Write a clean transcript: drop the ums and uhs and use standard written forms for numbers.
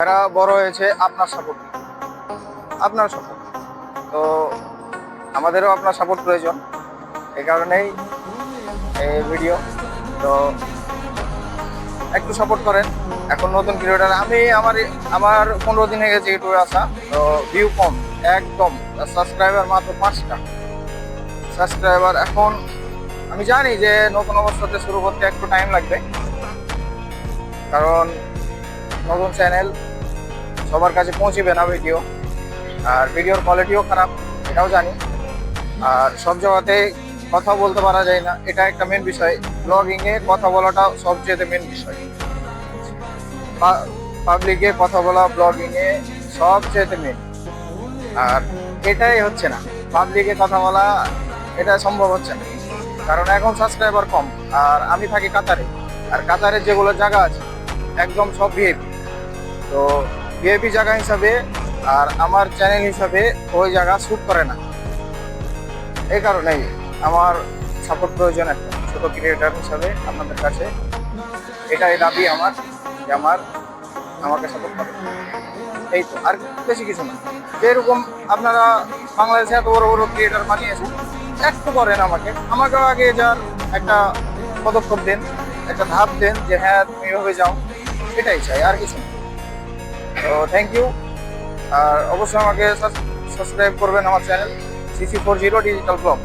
তারা বড় হয়েছে আপনার সাপোর্ট, আপনার সাপোর্ট। তো আমাদেরও আপনার সাপোর্ট প্রয়োজন, এই কারণেই এই ভিডিও। তো একটু সাপোর্ট করেন। এখন নতুন ক্রিয়েটার আমি, আমার আমার 15 দিন হয়ে গেছে ইউটিউবে আসা। তো ভিউ কম একদম, সাবস্ক্রাইবার মাত্র 5টা সাবস্ক্রাইবার। এখন আমি জানি যে নতুন অবস্থাতে শুরু করতে একটু টাইম লাগবে, কারণ নতুন চ্যানেল সবার কাছে পৌঁছিবে না ভিডিও, আর ভিডিওর কোয়ালিটিও খারাপ, এটাও জানি। আর সব জায়গাতে কথা বলতে পারা যায় না, এটা একটা মেন বিষয়। ব্লগিংয়ে কথা বলাটা সবচেয়ে মেন বিষয়। পাবলিকে কথা বলা ব্লগিংয়ে সবচেয়ে মেন, আর এটাই হচ্ছে না। পাবলিকে কথা বলা এটা সম্ভব হচ্ছে না, কারণ এখন সাবস্ক্রাইবার কম। আর আমি থাকি কাতারে, আর কাতারের যেগুলো জায়গা আছে একদম সব ভিআইপি। তো ভিআইপি জায়গা হিসাবে আর আমার চ্যানেল হিসাবে ওই জায়গা শ্যুট করে না। এই কারণেই আমার সাপোর্ট প্রয়োজন একটা ছোট ক্রিয়েটার হিসাবে আপনাদের কাছে। এটাই দাবি আমার, যে আমাকে সাপোর্ট করে। এই তো, আর বেশি কিছু না। যেরকম আপনারা বাংলাদেশে এত বড় বড় ক্রিয়েটার বানিয়েছে, একটু করেন আমাকেও আগে যার একটা পদক্ষেপ দেন, একটা ধাপ দেন, যে হ্যাঁ তুমি এভাবে যাও। এটাই চাই, আর কিছু না। তো থ্যাংক ইউ। আর অবশ্যই আমাকে সাবস্ক্রাইব করবেন আমার চ্যানেল CC40 ডিজিটাল ব্লগ।